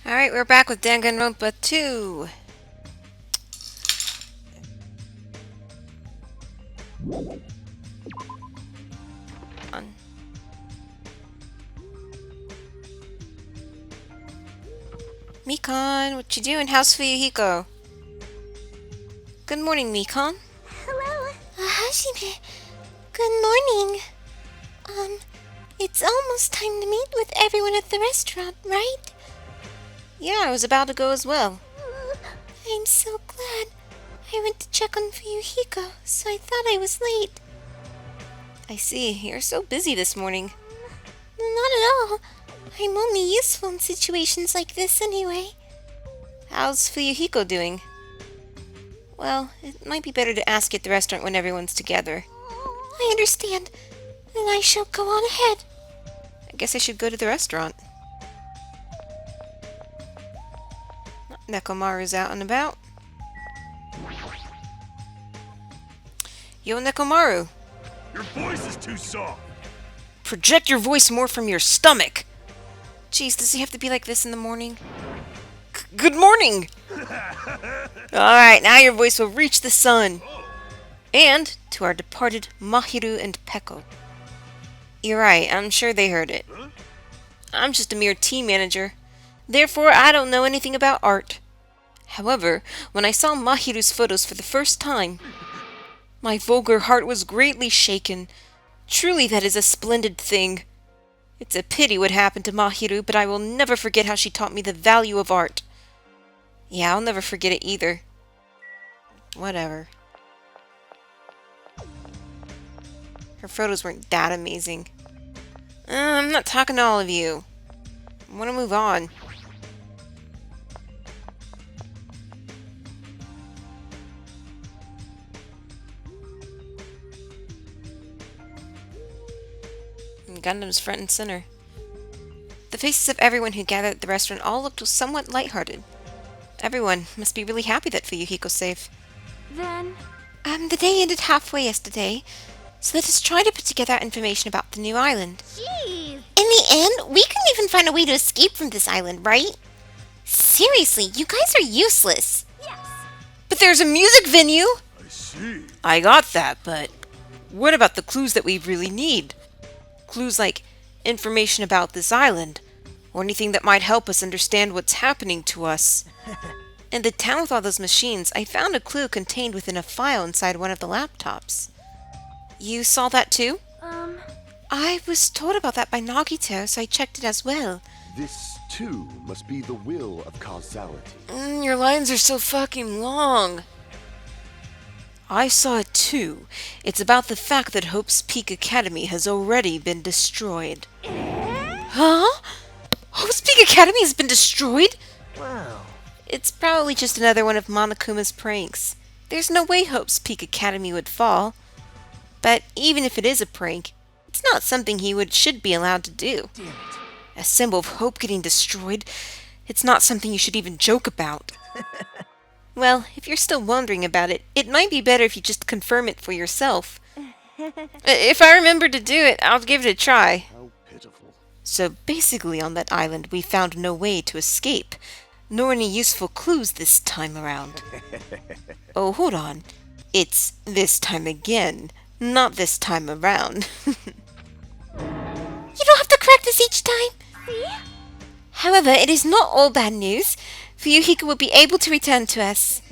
Alright, we're back with Danganronpa 2. On. Mikon, what you doing? How's Fuyuhiko? Good morning, Mikon. Hello, Hajime. Good morning. It's almost time to meet with everyone at the restaurant, right? Yeah, I was about to go as well. I'm so glad. I went to check on Fuyuhiko, so I thought I was late. I see, you're so busy this morning. Not at all. I'm only useful in situations like this anyway. How's Fuyuhiko doing? Well, it might be better to ask at the restaurant when everyone's together. I understand. Then I shall go on ahead. I guess I should go to the restaurant. Nekomaru's out and about. Yo, Nekomaru! Your voice is too soft. Project your voice more from your stomach! Jeez, does he have to be like this in the morning? Good morning! Alright, now your voice will reach the sun. And to our departed Mahiru and Peko. You're right, I'm sure they heard it. I'm just a mere team manager. Therefore, I don't know anything about art. However, when I saw Mahiru's photos for the first time, my vulgar heart was greatly shaken. Truly, that is a splendid thing. It's a pity what happened to Mahiru, but I will never forget how she taught me the value of art. Yeah, I'll never forget it either. Whatever. Her photos weren't that amazing. I'm not talking to all of you. I want to move on. And Gundam's front and center. The faces of everyone who gathered at the restaurant all looked somewhat lighthearted. Everyone must be really happy that Fuyuhiko's safe. Then... The day ended halfway yesterday, so let us try to put together information about the new island. Jeez. In the end, we couldn't even find a way to escape from this island, right? Seriously, you guys are useless. Yes. But there's a music venue! I see. I got that, but what about the clues that we really need? Clues like information about this island, or anything that might help us understand what's happening to us. In the town with all those machines, I found a clue contained within a file inside one of the laptops. You saw that too? I was told about that by Nagito, so I checked it as well. This, too, must be the will of causality. Your lines are so fucking long. I saw it too. It's about the fact that Hope's Peak Academy has already been destroyed. Huh? Hope's Peak Academy has been destroyed? Wow. It's probably just another one of Monokuma's pranks. There's no way Hope's Peak Academy would fall. But even if it is a prank, it's not something he should be allowed to do. Damn it. A symbol of hope getting destroyed, it's not something you should even joke about. Well, if you're still wondering about it, it might be better if you just confirm it for yourself. If I remember to do it, I'll give it a try. How pitiful. So basically on that island we found no way to escape, nor any useful clues this time around. Oh, hold on. It's this time again, not this time around. You don't have to correct us each time. See? However, it is not all bad news. Fuyuhiko will be able to return to us.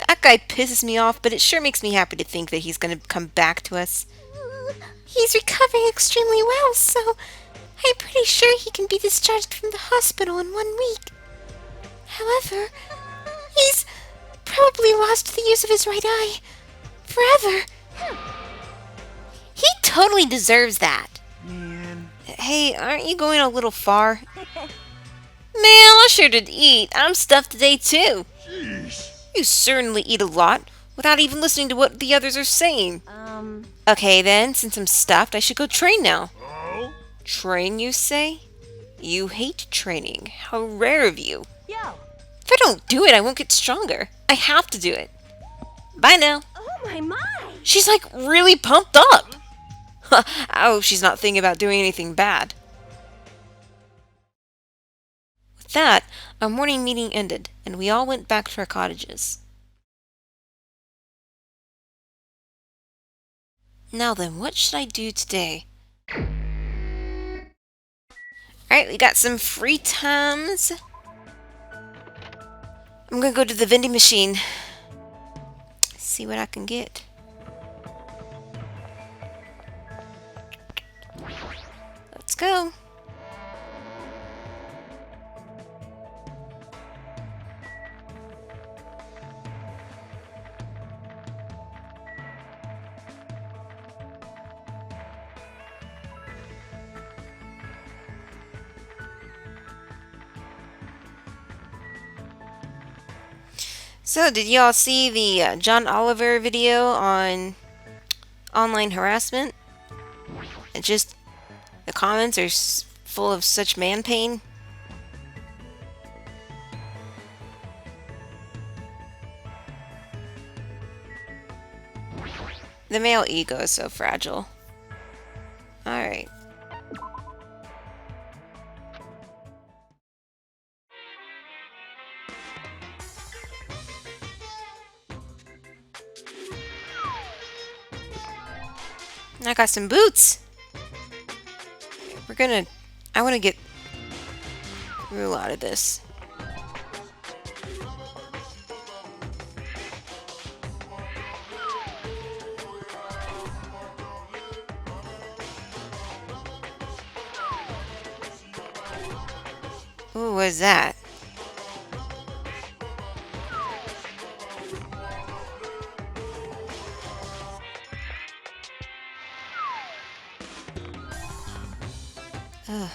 That guy pisses me off, but it sure makes me happy to think that he's going to come back to us. He's recovering extremely well, so I'm pretty sure he can be discharged from the hospital in 1 week. However, he's probably lost the use of his right eye forever. He totally deserves that. Man. Hey, aren't you going a little far? Man, I sure did eat. I'm stuffed today too. Jeez. You certainly eat a lot, without even listening to what the others are saying. Okay then, since I'm stuffed, I should go train now. Oh? Train, you say? You hate training. How rare of you. Yo. If I don't do it, I won't get stronger. I have to do it. Bye now. Oh my. She's like really pumped up. I hope she's not thinking about doing anything bad. With that, our morning meeting ended, and we all went back to our cottages. Now then, what should I do today? Alright, we got some free times. I'm gonna go to the vending machine. See what I can get. Let's go. So, did y'all see the John Oliver video on online harassment? It just, the comments are full of such man pain. The male ego is so fragile. Alright. I got some boots. I want to get Rue out of this. Ooh, what is that? Ugh.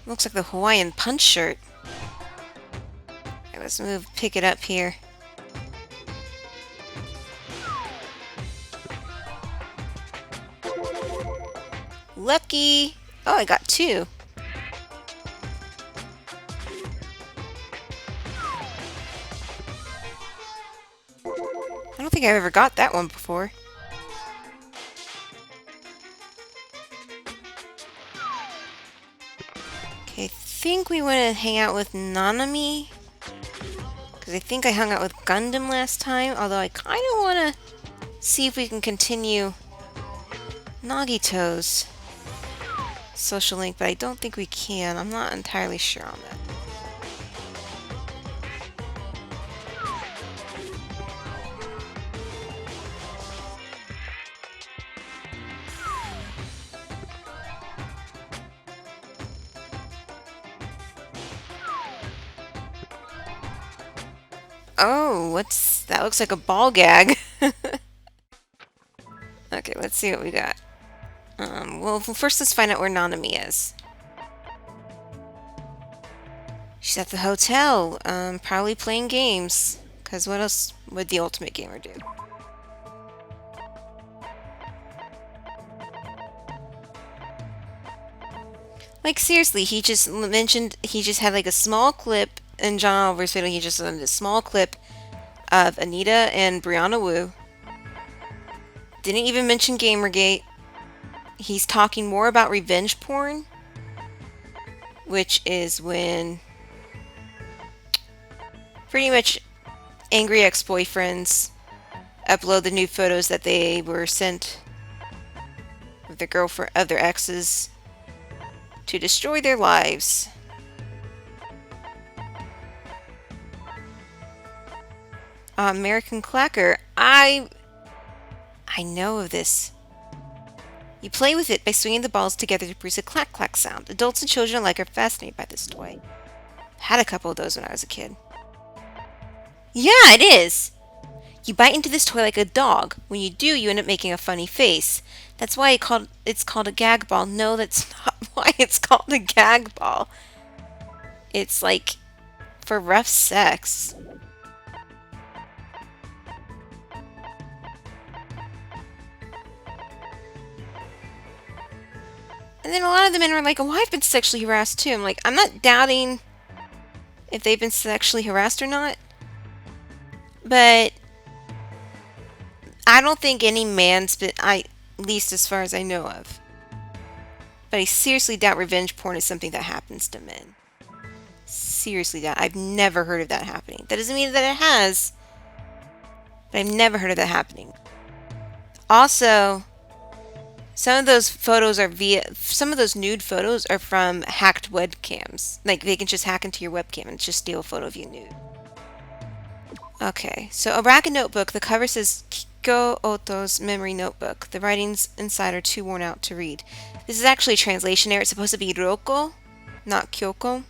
Looks like the Hawaiian punch shirt. Okay, let's pick it up here. Lucky! Oh, I got two. I don't think I've ever got that one before. Okay, I think we want to hang out with Nanami. Because I think I hung out with Gundam last time. Although I kind of want to see if we can continue Nagito's social link. But I don't think we can. I'm not entirely sure on that. Oh, that looks like a ball gag. Okay, let's see what we got. Well, first let's find out where Nanami is. She's at the hotel, probably playing games. Because what else would the Ultimate Gamer do? Like, seriously, he just had like a small clip in John Oliver's video. He just did a small clip of Anita and Brianna Wu. Didn't even mention Gamergate. He's talking more about revenge porn, which is when pretty much angry ex-boyfriends upload the new photos that they were sent with their girlfriend of their exes to destroy their lives. American Clacker. I know of this. You play with it by swinging the balls together to produce a clack-clack sound. Adults and children alike are fascinated by this toy. Had a couple of those when I was a kid. Yeah, it is! You bite into this toy like a dog. When you do, you end up making a funny face. That's why it's called a gag ball. No, that's not why it's called a gag ball. It's like for rough sex. And then a lot of the men are like, oh, I've been sexually harassed too. I'm like, I'm not doubting if they've been sexually harassed or not. But I don't think any man's been, at least as far as I know of. But I seriously doubt revenge porn is something that happens to men. seriously doubt. I've never heard of that happening. That doesn't mean that it has, but I've never heard of that happening. Also, some of those nude photos are from hacked webcams. Like, they can just hack into your webcam and just steal a photo of you nude. Okay, so a ragged notebook. The cover says Kiko Oto's memory notebook. The writings inside are too worn out to read. This is actually a translation error. It's supposed to be Ryoko, not Kyoko.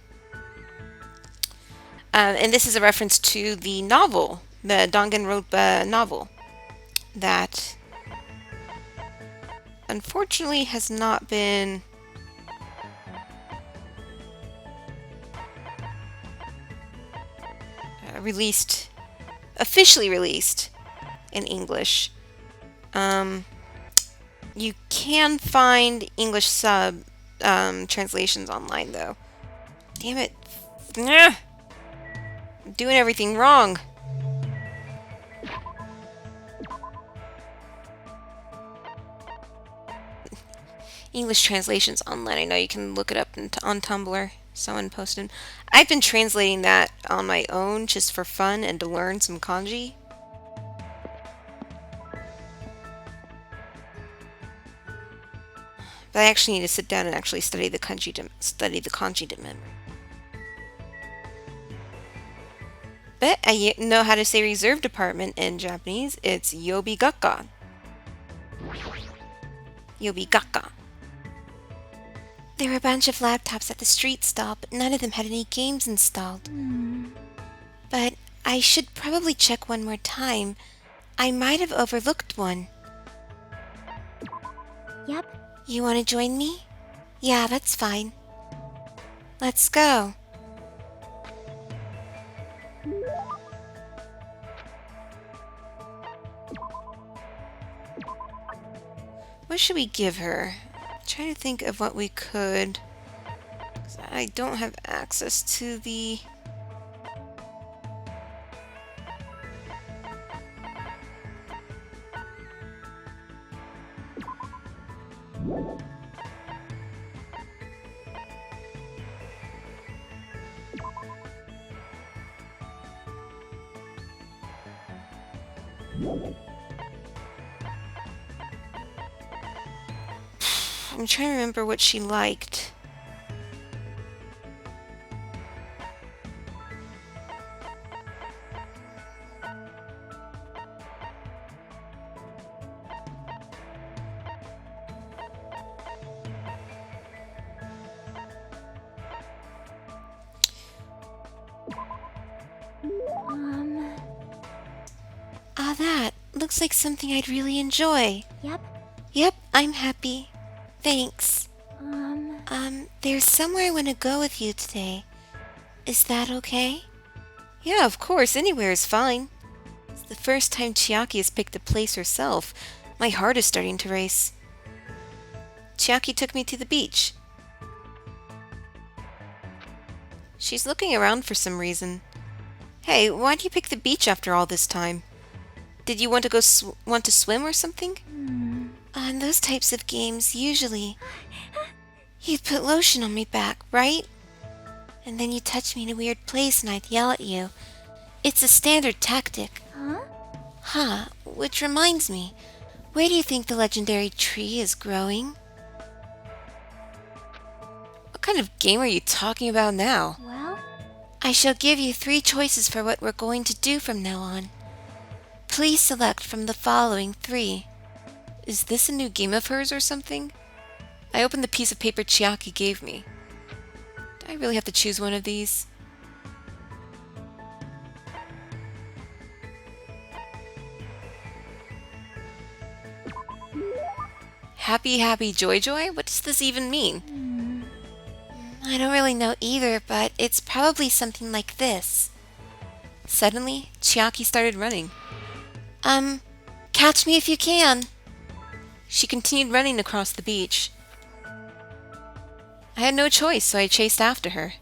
And this is a reference to the novel, the Danganronpa novel, that unfortunately has not been officially released in English. You can find English sub translations online, though. Damn it. Nah. I'm doing everything wrong. English translations online. I know you can look it up on Tumblr. Someone posted. I've been translating that on my own just for fun and to learn some kanji. But I actually need to sit down and actually study the kanji to memory. But I know how to say reserve department in Japanese. It's yobigaka. Yobigaka. There were a bunch of laptops at the street stall, but none of them had any games installed. But I should probably check one more time. I might have overlooked one. Yep. You want to join me? Yeah, that's fine. Let's go. What should we give her? I'm trying to think of what we could. 'Cause I don't have access to the... I'm trying to remember what she liked. Ah, that looks like something I'd really enjoy. Yep. Yep, I'm happy. Thanks. There's somewhere I want to go with you today. Is that okay? Yeah, of course, anywhere is fine. It's the first time Chiaki has picked a place herself. My heart is starting to race. Chiaki took me to the beach. She's looking around for some reason. Hey, why do you pick the beach after all this time? Did you want to go want to swim or something? On those types of games, usually, you'd put lotion on my back, right? And then you'd touch me in a weird place and I'd yell at you. It's a standard tactic. Huh, which reminds me, where do you think the legendary tree is growing? What kind of game are you talking about now? Well, I shall give you 3 choices for what we're going to do from now on. Please select from the following 3. Is this a new game of hers or something? I opened the piece of paper Chiaki gave me. Do I really have to choose one of these? Happy, happy, joy, joy? What does this even mean? I don't really know either, but it's probably something like this. Suddenly, Chiaki started running. Catch me if you can. She continued running across the beach. I had no choice, so I chased after her.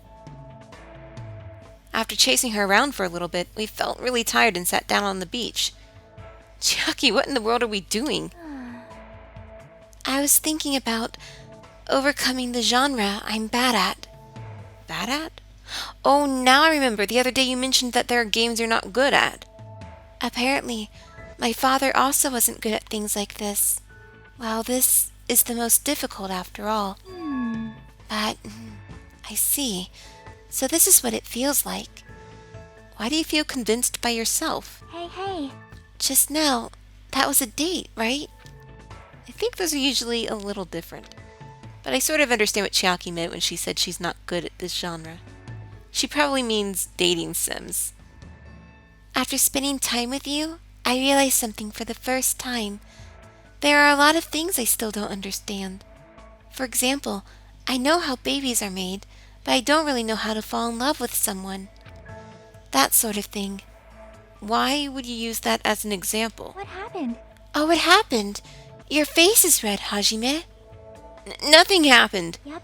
After chasing her around for a little bit, we felt really tired and sat down on the beach. Chiaki, what in the world are we doing? I was thinking about overcoming the genre I'm bad at. Bad at? Oh, now I remember. The other day you mentioned that there are games you're not good at. Apparently, my father also wasn't good at things like this. Well, this is the most difficult after all. But, I see. So this is what it feels like. Why do you feel convinced by yourself? Hey. Just now, that was a date, right? I think those are usually a little different. But I sort of understand what Chiaki meant when she said she's not good at this genre. She probably means dating sims. After spending time with you, I realized something for the first time. There are a lot of things I still don't understand. For example, I know how babies are made, but I don't really know how to fall in love with someone. That sort of thing. Why would you use that as an example? What happened? Oh, it happened. Your face is red, Hajime. Nothing happened. Yep.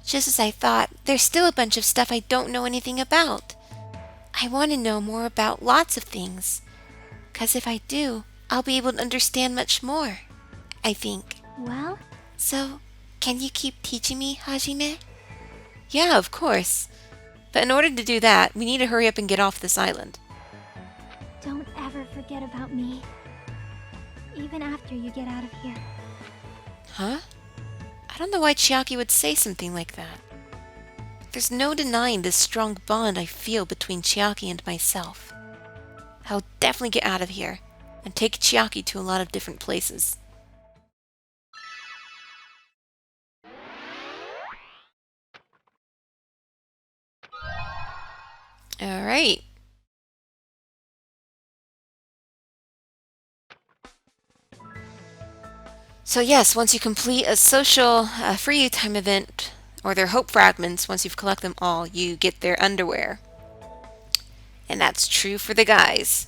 Just as I thought, there's still a bunch of stuff I don't know anything about. I want to know more about lots of things. 'Cause if I do, I'll be able to understand much more, I think. Well? So, can you keep teaching me, Hajime? Yeah, of course. But in order to do that, we need to hurry up and get off this island. Don't ever forget about me. Even after you get out of here. Huh? I don't know why Chiaki would say something like that. There's no denying this strong bond I feel between Chiaki and myself. I'll definitely get out of here and take Chiaki to a lot of different places. Alright. So yes, once you complete a social free time event, or their hope fragments, once you've collected them all, you get their underwear. And that's true for the guys.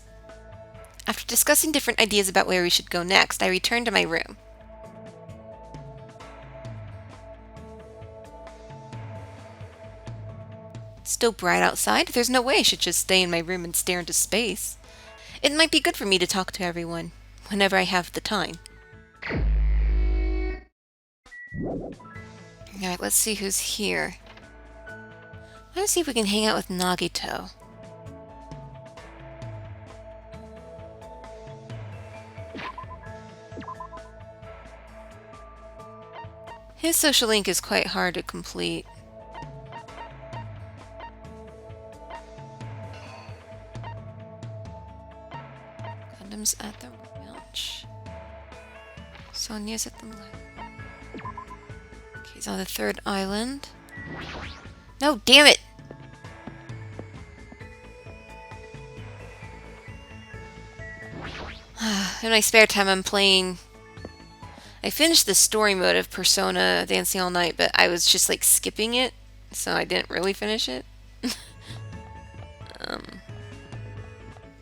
After discussing different ideas about where we should go next, I returned to my room. It's still bright outside. There's no way I should just stay in my room and stare into space. It might be good for me to talk to everyone, whenever I have the time. Alright, let's see who's here. Let's see if we can hang out with Nagito. His social link is quite hard to complete. Gundam's at the ranch. Sonya's at the lake. Okay, he's on the third island. No, damn it! In my spare time, I'm playing... I finished the story mode of Persona Dancing All Night, but I was just like skipping it, so I didn't really finish it.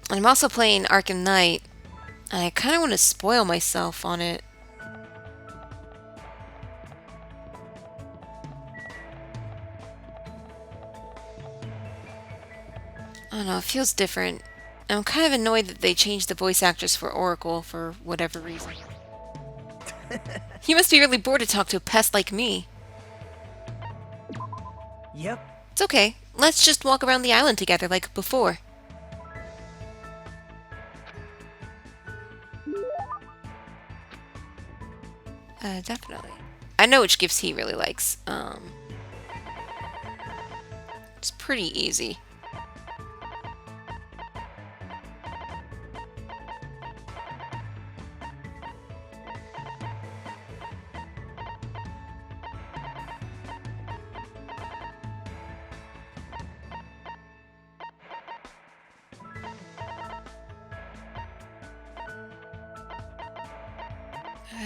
I'm also playing Arkham Knight, and I kind of want to spoil myself on it. I don't know, it feels different. I'm kind of annoyed that they changed the voice actress for Oracle for whatever reason. You must be really bored to talk to a pest like me. Yep. It's okay. Let's just walk around the island together like before. Definitely. I know which gifts he really likes. It's pretty easy.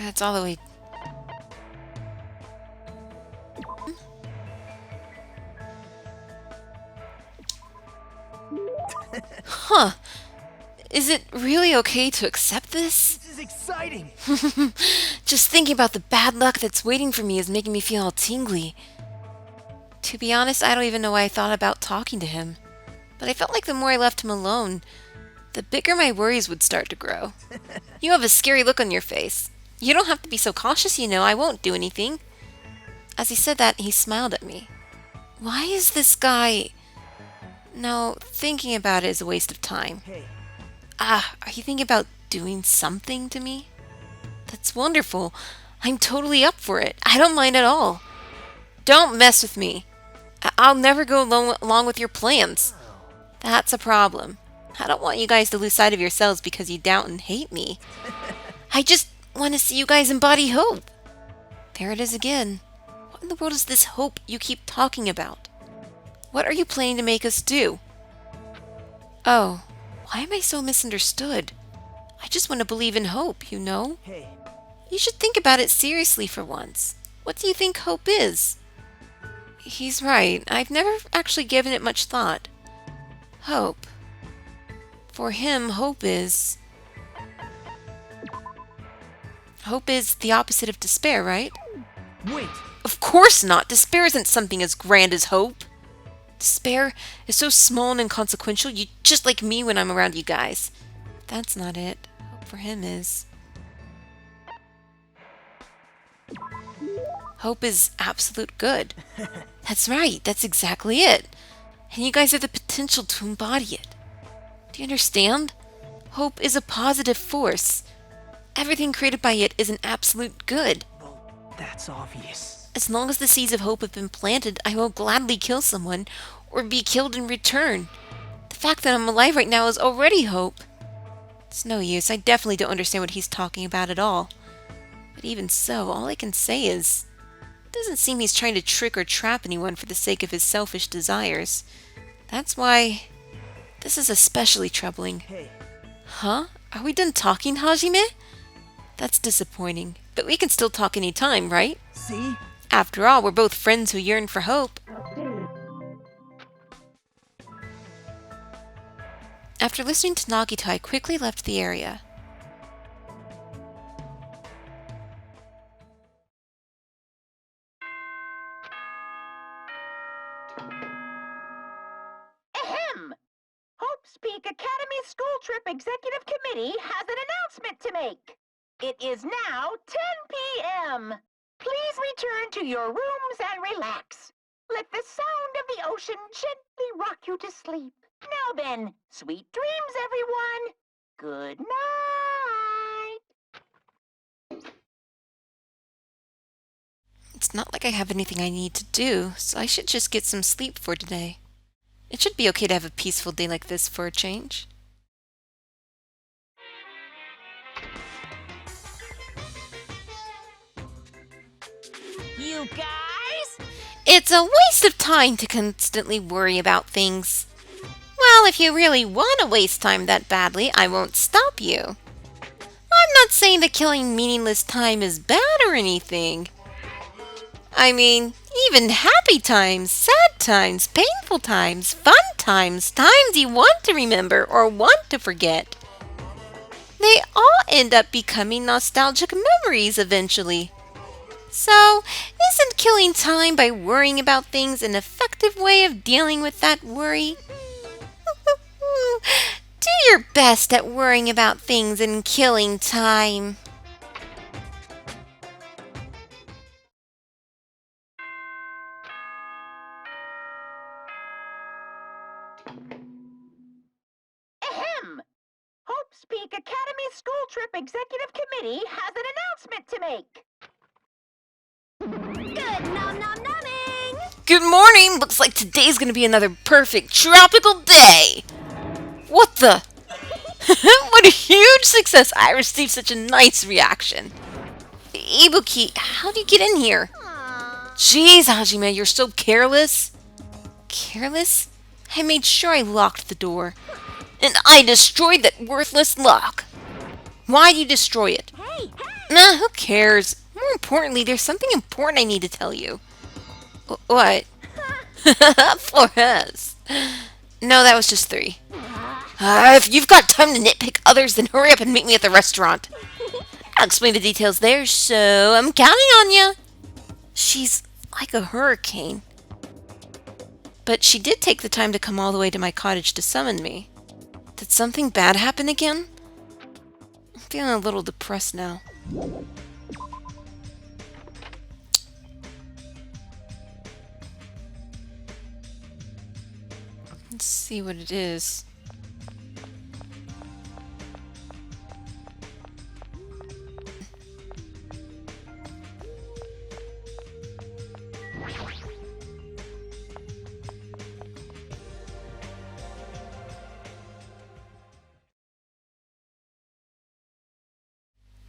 It's all the way... Huh. Is it really okay to accept this? This is exciting! Just thinking about the bad luck that's waiting for me is making me feel all tingly. To be honest, I don't even know why I thought about talking to him. But I felt like the more I left him alone, the bigger my worries would start to grow. You have a scary look on your face. You don't have to be so cautious, you know. I won't do anything. As he said that, he smiled at me. Why is this guy... No, thinking about it is a waste of time. Are you thinking about doing something to me? That's wonderful. I'm totally up for it. I don't mind at all. Don't mess with me. I'll never go along with your plans. That's a problem. I don't want you guys to lose sight of yourselves because you doubt and hate me. I just want to see you guys embody hope. There it is again. What in the world is this hope you keep talking about? What are you planning to make us do? Oh, why am I so misunderstood? I just want to believe in hope, you know? You should think about it seriously for once. What do you think hope is? He's right. I've never actually given it much thought. Hope. For him, hope is the opposite of despair, right? Wait! Of course not! Despair isn't something as grand as hope. Despair is so small and inconsequential, you just like me when I'm around you guys. That's not it. Hope for him is... Hope is absolute good. That's right, that's exactly it. And you guys have the potential to embody it. Do you understand? Hope is a positive force. Everything created by it is an absolute good. Well, that's obvious. As long as the seeds of hope have been planted, I will gladly kill someone, or be killed in return. The fact that I'm alive right now is already hope. It's no use, I definitely don't understand what he's talking about at all. But even so, all I can say is... It doesn't seem he's trying to trick or trap anyone for the sake of his selfish desires. That's why... This is especially troubling. Huh? Are we done talking, Hajime? That's disappointing. But we can still talk any time, right? See? After all, we're both friends who yearn for hope. After listening to Nagito, I quickly left the area. Ahem! Hope's Peak Academy School Trip Executive Committee has an announcement to make. It is now 10 p.m. Please return to your rooms and relax. Let the sound of the ocean gently rock you to sleep. Now then, sweet dreams, everyone. Good night. It's not like I have anything I need to do, so I should just get some sleep for today. It should be okay to have a peaceful day like this for a change. You guys? It's a waste of time to constantly worry about things. Well, if you really want to waste time that badly, I won't stop you. I'm not saying that killing meaningless time is bad or anything. I mean, even happy times, sad times, painful times, fun times, times you want to remember or want to forget. They all end up becoming nostalgic memories eventually. So, isn't killing time by worrying about things an effective way of dealing with that worry? Do your best at worrying about things and killing time. Ahem! Hope's Peak Academy School Trip Executive Committee has an announcement to make. Good nom-nom-nomming! Good morning! Looks like today's gonna be another perfect tropical day! What the? What a huge success! I received such a nice reaction. Ibuki, how do you get in here? Jeez, Hajime, you're so careless. Careless? I made sure I locked the door. And I destroyed that worthless lock. Why'd you destroy it? Hey! Nah, who cares? More importantly, there's something important I need to tell you. What? Flores. No, that was just 3. If you've got time to nitpick others, then hurry up and meet me at the restaurant. I'll explain the details there, so I'm counting on you. She's like a hurricane. But she did take the time to come all the way to my cottage to summon me. Did something bad happen again? I'm feeling a little depressed now. Let's see what it is.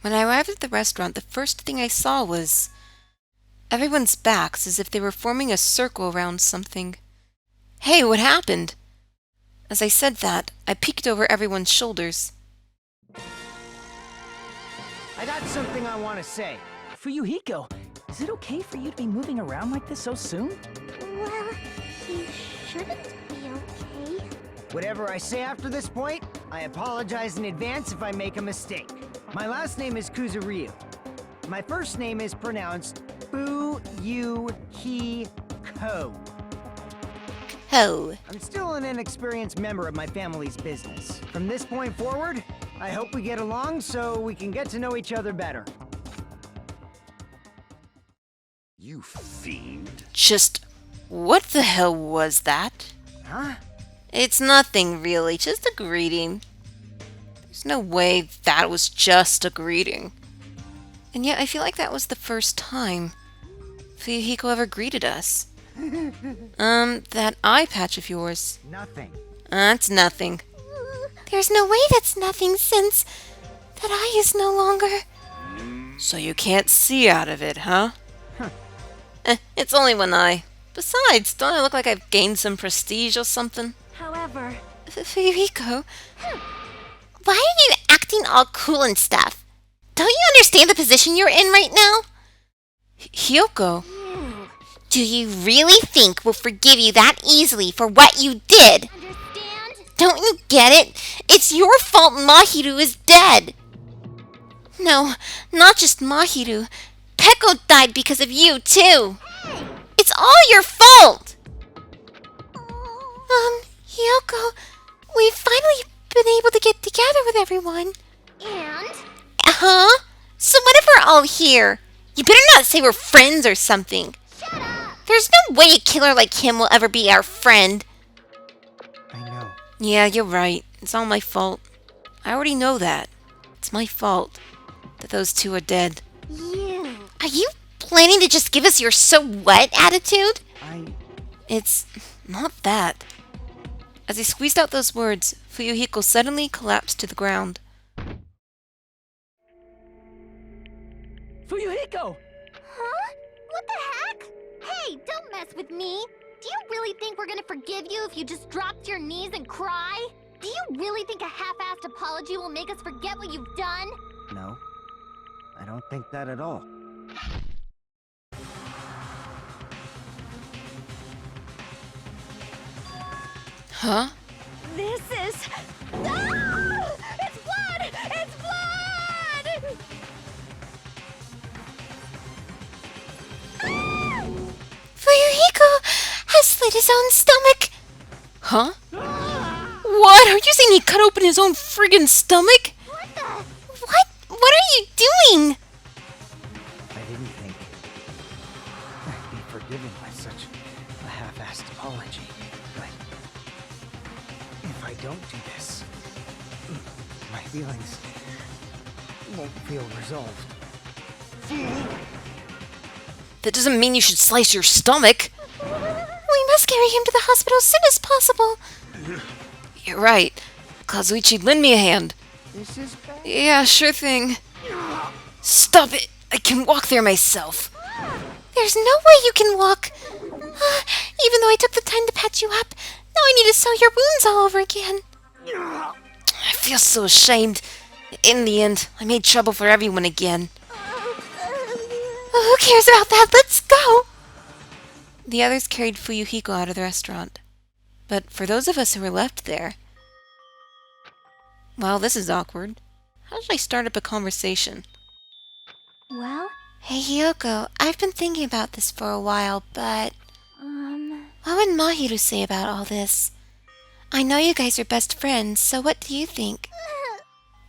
When I arrived at the restaurant, the first thing I saw was everyone's backs, as if they were forming a circle around something. Hey, what happened? As I said that, I peeked over everyone's shoulders. I got something I want to say. Fuyuhiko, is it okay for you to be moving around like this so soon? Well, you shouldn't be okay. Whatever I say after this point, I apologize in advance if I make a mistake. My last name is Kuzuryu. My first name is pronounced Fuyuhiko. Ho. I'm still an inexperienced member of my family's business. From this point forward, I hope we get along so we can get to know each other better. You fiend. Just what the hell was that? Huh? It's nothing really, just a greeting. There's no way that was just a greeting. And yet I feel like that was the first time Fuyuhiko ever greeted us. That eye patch of yours. Nothing. It's nothing. There's no way that's nothing since that eye is no longer. So you can't see out of it, huh? It's only one eye. Besides, don't I look like I've gained some prestige or something? However, Fuyuhiko, why are you acting all cool and stuff? Don't you understand the position you're in right now? Hyoko, Do you really think we'll forgive you that easily for what you did? understand? Don't you get it? It's your fault Mahiru is dead. No, not just Mahiru. Peko died because of you, too. It's all your fault. Hyoko, we've finally been able to get together with everyone. And Huh? So what if we're all here? You better not say we're friends or something. shut up. There's no way a killer like him will ever be our friend. I know. yeah, you're right. It's all my fault. I already know that. It's my fault that those two are dead. You. Are you planning to just give us your so what attitude? It's not that. As he squeezed out those words, Fuyuhiko suddenly collapsed to the ground. Fuyuhiko! Huh? What the heck? Hey, don't mess with me. Do you really think we're gonna forgive you if you just drop to your knees and cry? Do you really think a half-assed apology will make us forget what you've done? No. I don't think that at all. Huh? This is... Ah! It's blood! It's blood! Fuyuhiko has slit his own stomach. Huh? What? Are you saying he cut open his own friggin' stomach? What the... What are you doing? I didn't think I'd be forgiven by such a half-assed apology. But if I don't do this, my feelings won't feel resolved. That doesn't mean you should slice your stomach. We must carry him to the hospital as soon as possible. You're right. Kazuichi, lend me a hand. This is bad. Yeah, sure thing. Stop it! I can walk there myself. There's no way you can walk. Even though I took the time to patch you up, now I need to sew your wounds all over again. I feel so ashamed. In the end, I made trouble for everyone again. Who cares about that? Let's go. The others carried Fuyuhiko out of the restaurant. But for those of us who were left there... Well, this is awkward. How should I start up a conversation? Well, Hey, Hyoko, I've been thinking about this for a while, but what would Mahiru say about all this? I know you guys are best friends, so what do you think?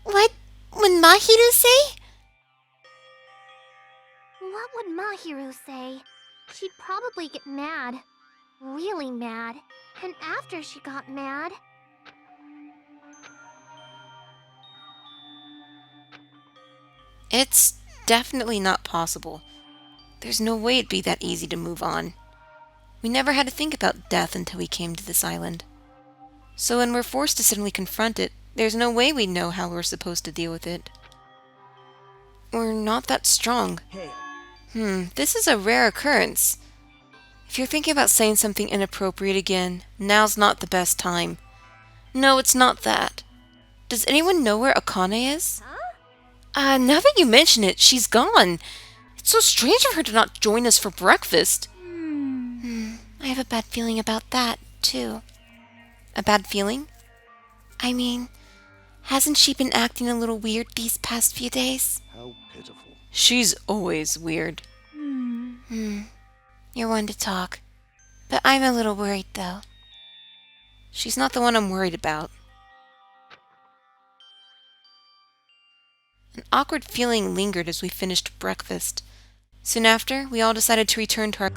What would Mahiru say? what would Mahiru say? She'd probably get mad. really mad. And after she got mad... It's definitely not possible. There's no way it'd be that easy to move on. We never had to think about death until we came to this island. So when we're forced to suddenly confront it, there's no way we know how we're supposed to deal with it. We're not that strong. Hey, This is a rare occurrence. If you're thinking about saying something inappropriate again, now's not the best time. No, it's not that. Does anyone know where Akane is? Now that you mention it, she's gone. It's so strange of her to not join us for breakfast. I have a bad feeling about that, too. A bad feeling? I mean, hasn't she been acting a little weird these past few days? How pitiful. She's always weird. You're one to talk. But I'm a little worried, though. She's not the one I'm worried about. An awkward feeling lingered as we finished breakfast. Soon after, we all decided to return to our